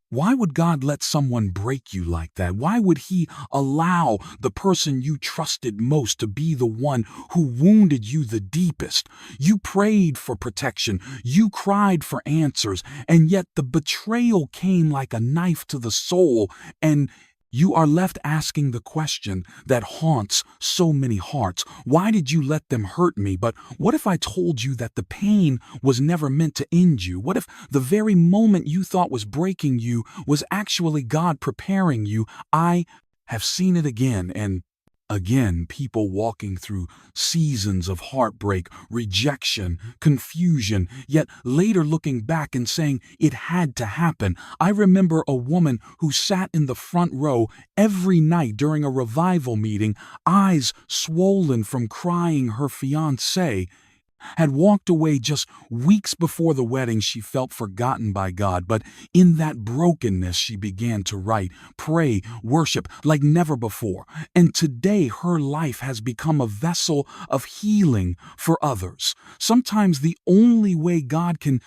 Why would God let someone break you like that? Why would He allow the person you trusted most to be the one who wounded you the deepest? You prayed for protection, you cried for answers, and yet the betrayal came like a knife to the soul, and you are left asking the question that haunts so many hearts. Why did you let them hurt me? But what if I told you that the pain was never meant to end you? What if the very moment you thought was breaking you was actually God preparing you? I have seen it again and again, people walking through seasons of heartbreak, rejection, confusion, yet later looking back and saying it had to happen. I remember a woman who sat in the front row every night during a revival meeting, eyes swollen from crying her fiancé had walked away just weeks before the wedding. She felt forgotten by God, but in that brokenness, she began to write, pray, worship like never before. And today, her life has become a vessel of healing for others. Sometimes the only way God can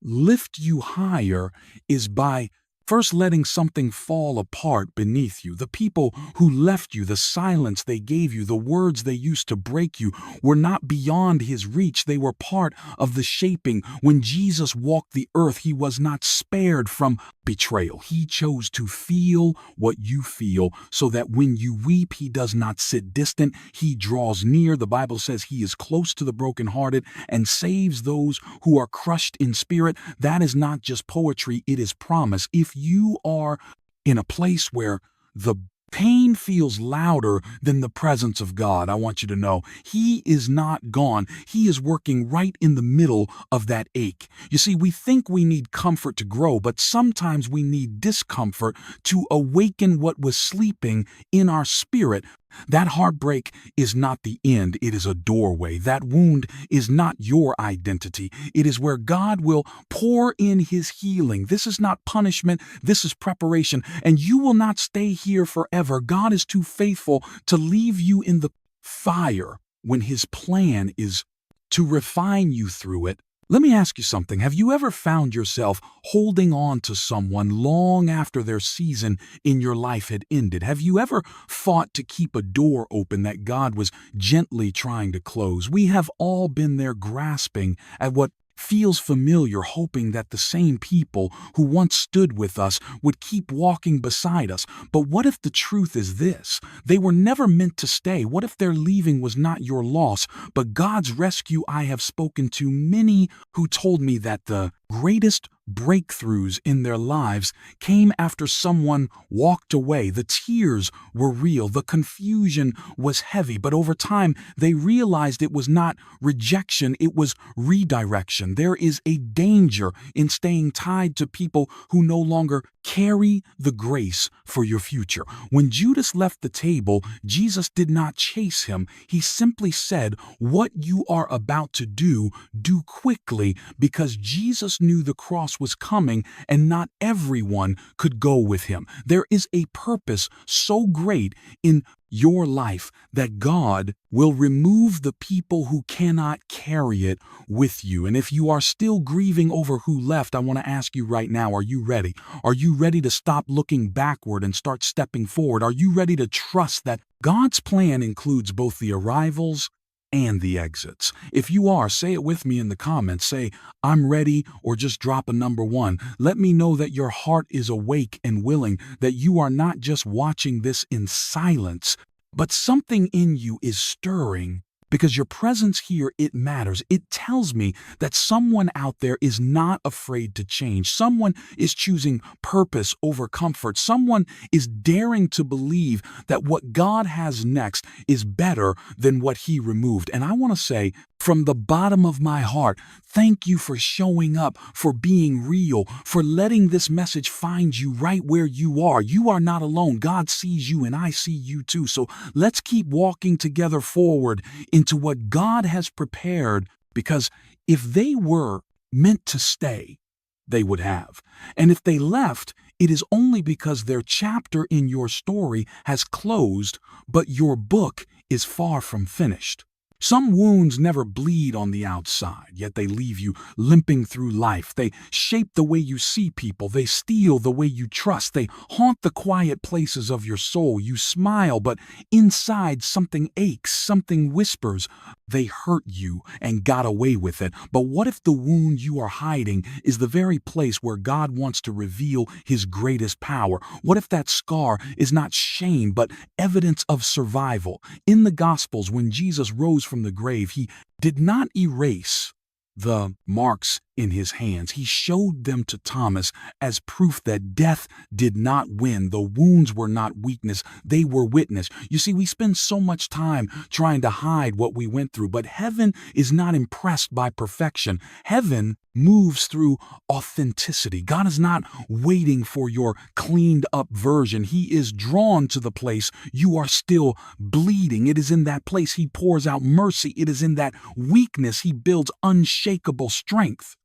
lift you higher is by first letting something fall apart beneath you. The people who left you, the silence they gave you, the words they used to break you were not beyond His reach. They were part of the shaping. When Jesus walked the earth, He was not spared from betrayal. He chose to feel what you feel so that when you weep, He does not sit distant. He draws near. The Bible says He is close to the brokenhearted and saves those who are crushed in spirit. That is not just poetry, it is promise. If you are in a place where the pain feels louder than the presence of God, I want you to know He is not gone. He is working right in the middle of that ache. You see, we think we need comfort to grow, but sometimes we need discomfort to awaken what was sleeping in our spirit. That heartbreak is not the end, it is a doorway. That wound is not your identity. It is where God will pour in His healing. This is not punishment, this is preparation, and you will not stay here forever. God is too faithful to leave you in the fire when His plan is to refine you through it. Let me ask you something. Have you ever found yourself holding on to someone long after their season in your life had ended? Have you ever fought to keep a door open that God was gently trying to close? We have all been there, grasping at what feels familiar, hoping that the same people who once stood with us would keep walking beside us. But what if the truth is this? They were never meant to stay. What if their leaving was not your loss, but God's rescue? I have spoken to many who told me that the greatest breakthroughs in their lives came after someone walked away. The tears were real, the confusion was heavy, but over time they realized it was not rejection, it was redirection. There is a danger in staying tied to people who no longer carry the grace for your future. When Judas left the table, Jesus did not chase him. He simply said, "What you are about to do, do quickly," because Jesus knew the cross was coming and not everyone could go with Him. There is a purpose so great in your life that God will remove the people who cannot carry it with you. And if you are still grieving over who left, I want to ask you right now, are you ready? Are you ready to stop looking backward and start stepping forward? Are you ready to trust that God's plan includes both the arrivals and the exits? If you are, say it with me in the comments. Say, "I'm ready," or just drop a number 1. Let me know that your heart is awake and willing, that you are not just watching this in silence, but something in you is stirring. Because your presence here, it matters. It tells me that someone out there is not afraid to change. Someone is choosing purpose over comfort. Someone is daring to believe that what God has next is better than what He removed. And I want to say, from the bottom of my heart, thank you for showing up, for being real, for letting this message find you right where you are. You are not alone. God sees you and I see you too. So let's keep walking together forward into what God has prepared, because if they were meant to stay, they would have. And if they left, it is only because their chapter in your story has closed, but your book is far from finished. Some wounds never bleed on the outside, yet they leave you limping through life. They shape the way you see people. They steal the way you trust. They haunt the quiet places of your soul. You smile, but inside something aches, something whispers. They hurt you and got away with it. But what if the wound you are hiding is the very place where God wants to reveal His greatest power? What if that scar is not shame, but evidence of survival? In the Gospels, when Jesus rose from the grave, He did not erase the marks in His hands. He showed them to Thomas as proof that death did not win. The wounds were not weakness, they were witness. You see, we spend so much time trying to hide what we went through, but heaven is not impressed by perfection. Heaven moves through authenticity. God is not waiting for your cleaned up version. He is drawn to the place you are still bleeding. It is in that place He pours out mercy. It is in that weakness He builds unshakable strength.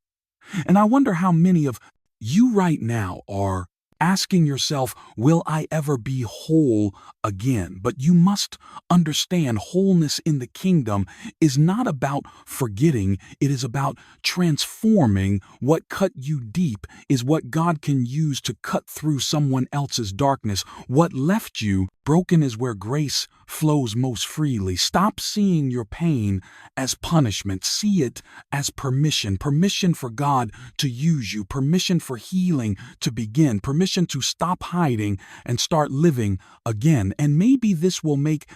And I wonder how many of you right now are asking yourself, will I ever be whole again? But you must understand, wholeness in the kingdom is not about forgetting. It is about transforming. What cut you deep is what God can use to cut through someone else's darkness. What left you broken is where grace flows most freely. Stop seeing your pain as punishment. See it as permission. Permission for God to use you. Permission for healing to begin. Permission to stop hiding and start living again. And maybe this will make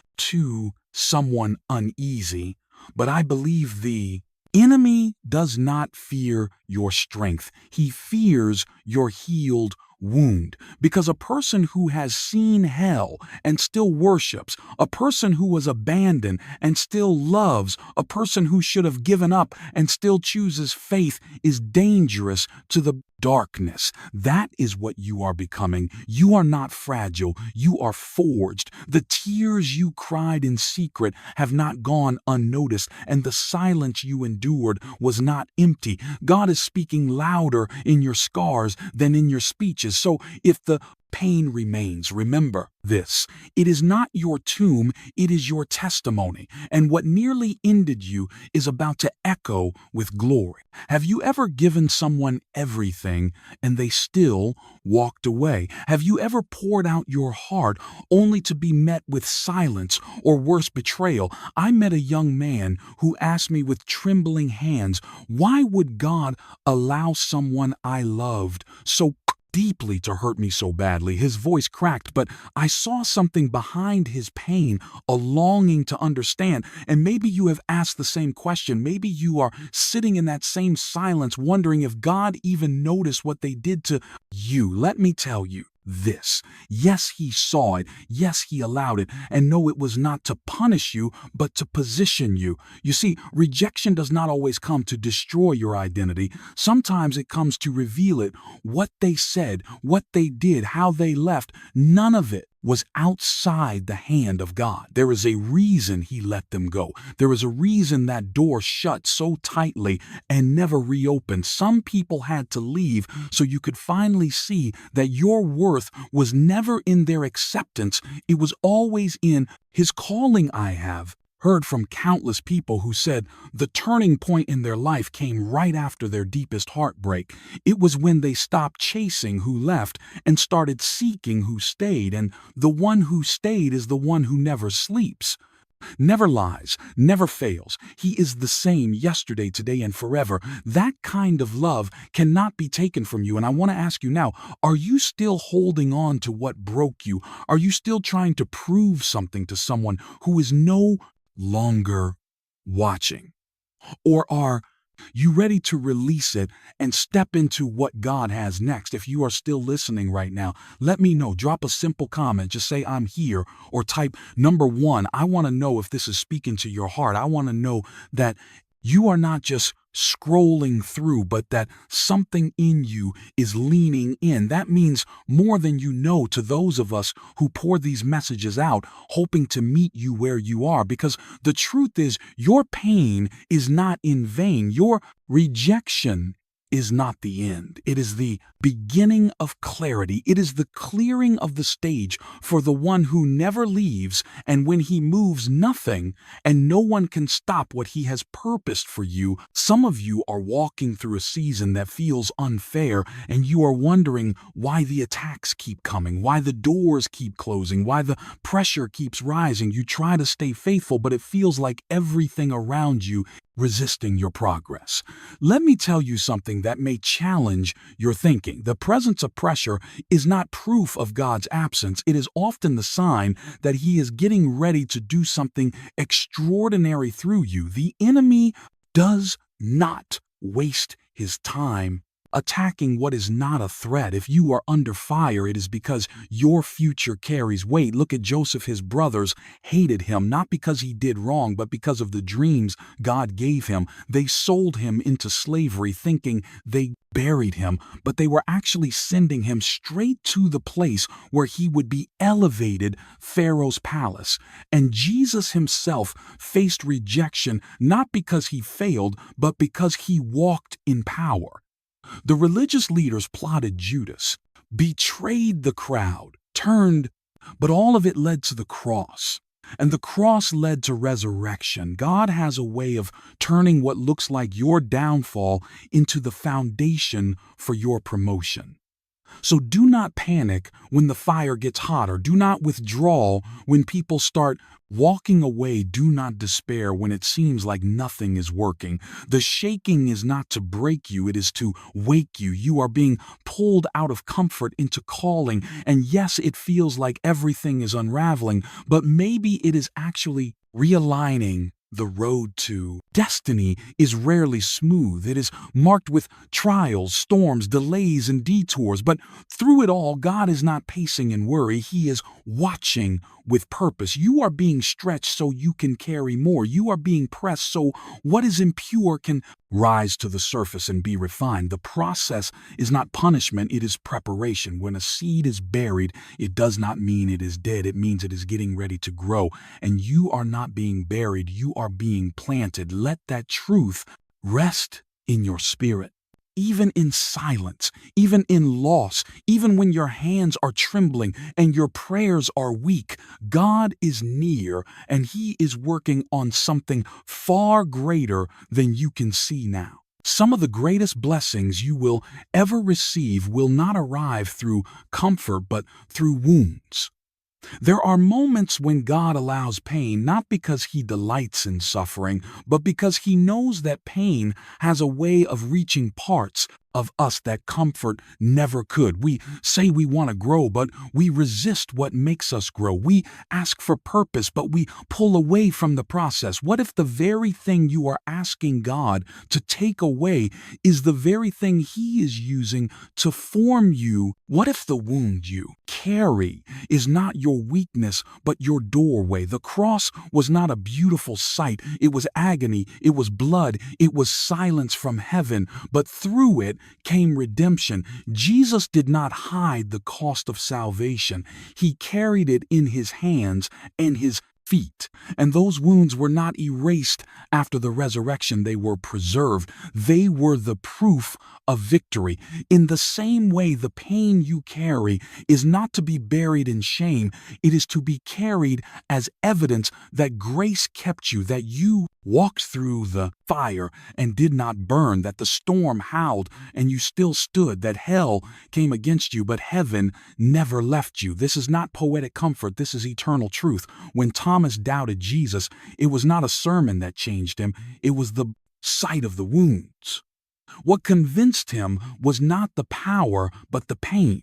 someone uneasy, but I believe the enemy does not fear your strength. He fears your healed wound. Because a person who has seen hell and still worships, a person who was abandoned and still loves, a person who should have given up and still chooses faith is dangerous to the darkness. That is what you are becoming. You are not fragile. You are forged. The tears you cried in secret have not gone unnoticed, and the silence you endured was not empty. God is speaking louder in your scars than in your speeches. So if the pain remains, remember this: it is not your tomb, it is your testimony. And what nearly ended you is about to echo with glory. Have you ever given someone everything and they still walked away? Have you ever poured out your heart only to be met with silence or worse, betrayal? I met a young man who asked me with trembling hands, why would God allow someone I loved so deeply to hurt me so badly? His voice cracked, but I saw something behind his pain, a longing to understand. And maybe you have asked the same question. Maybe you are sitting in that same silence, wondering if God even noticed what they did to you. Let me tell you this: yes, He saw it. Yes, He allowed it. And no, it was not to punish you, but to position you. You see, rejection does not always come to destroy your identity. Sometimes it comes to reveal it. What they said, what they did, how they left, none of it was outside the hand of God. There is a reason He let them go. There is a reason that door shut so tightly and never reopened. Some people had to leave so you could finally see that your worth was never in their acceptance. It was always in His calling. I have heard from countless people who said the turning point in their life came right after their deepest heartbreak. It was when they stopped chasing who left and started seeking who stayed. And the one who stayed is the one who never sleeps, never lies, never fails. He is the same yesterday, today, and forever. That kind of love cannot be taken from you. And I want to ask you now, are you still holding on to what broke you? Are you still trying to prove something to someone who is no longer watching? Or are you ready to release it and step into what God has next? If you are still listening right now, let me know. Drop a simple comment. Just say, I'm here, or type number 1. I want to know if this is speaking to your heart. I want to know that you are not just scrolling through, but that something in you is leaning in. That means more than you know to those of us who pour these messages out, hoping to meet you where you are. Because the truth is, your pain is not in vain. Your rejection is not the end. It is the beginning of clarity. It is the clearing of the stage for the one who never leaves, and when he moves, nothing and no one can stop what he has purposed for you. Some of you are walking through a season that feels unfair, and you are wondering why the attacks keep coming, why the doors keep closing, why the pressure keeps rising. You try to stay faithful, but it feels like everything around you resisting your progress. Let me tell you something that may challenge your thinking. The presence of pressure is not proof of God's absence. It is often the sign that He is getting ready to do something extraordinary through you. The enemy does not waste his time attacking what is not a threat. If you are under fire, it is because your future carries weight. Look at Joseph. His brothers hated him, not because he did wrong, but because of the dreams God gave him. They sold him into slavery thinking they buried him, but they were actually sending him straight to the place where he would be elevated, Pharaoh's palace. And Jesus himself faced rejection not because he failed, but because he walked in power. The religious leaders plotted Judas, betrayed the crowd, turned, but all of it led to the cross. And the cross led to resurrection. God has a way of turning what looks like your downfall into the foundation for your promotion. So do not panic when the fire gets hotter. Do not withdraw when people start walking away. Do not despair when it seems like nothing is working. The shaking is not to break you, it is to wake you. You are being pulled out of comfort into calling. And yes, it feels like everything is unraveling, but maybe it is actually realigning. The road to destiny is rarely smooth. It is marked with trials, storms, delays, and detours. But through it all, God is not pacing in worry. He is watching with purpose. You are being stretched so you can carry more. You are being pressed so what is impure can rise to the surface and be refined. The process is not punishment, it is preparation. When a seed is buried, it does not mean it is dead. It means it is getting ready to grow. And you are not being buried, you are being planted. Let that truth rest in your spirit. Even in silence, even in loss, even when your hands are trembling and your prayers are weak, God is near and He is working on something far greater than you can see now. Some of the greatest blessings you will ever receive will not arrive through comfort, but through wounds. There are moments when God allows pain, not because He delights in suffering, but because He knows that pain has a way of reaching parts of us that comfort never could. We say we want to grow, but we resist what makes us grow. We ask for purpose, but we pull away from the process. What if the very thing you are asking God to take away is the very thing He is using to form you? What if the wound you carry is not your weakness, but your doorway? The cross was not a beautiful sight. It was agony. It was blood. It was silence from heaven. But through it came redemption. Jesus did not hide the cost of salvation. He carried it in His hands and His feet. And those wounds were not erased after the resurrection. They were preserved. They were the proof of victory. In the same way, the pain you carry is not to be buried in shame. It is to be carried as evidence that grace kept you, that you walked through the fire and did not burn, that the storm howled and you still stood, that hell came against you, but heaven never left you. This is not poetic comfort. This is eternal truth. When Thomas doubted Jesus, it was not a sermon that changed him. It was the sight of the wounds. What convinced him was not the power, but the pain.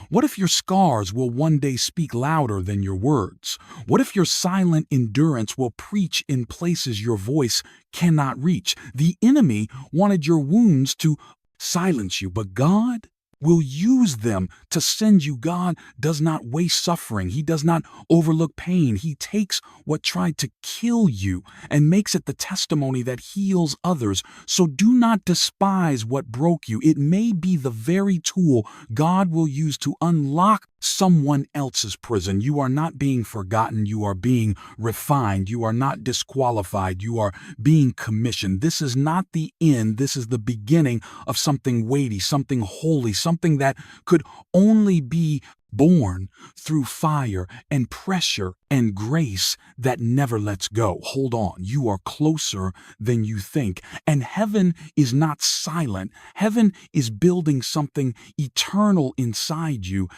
What if your scars will one day speak louder than your words? What if your silent endurance will preach in places your voice cannot reach? The enemy wanted your wounds to silence you, but God will use them to send you. God does not waste suffering. He does not overlook pain. He takes what tried to kill you and makes it the testimony that heals others. So do not despise what broke you. It may be the very tool God will use to unlock someone else's prison. You are not being forgotten. You are being refined. You are not disqualified. You are being commissioned. This is not the end. This is the beginning of something weighty, something holy, something that could only be born through fire and pressure and grace that never lets go. Hold on. You are closer than you think. And heaven is not silent. Heaven is building something eternal inside you.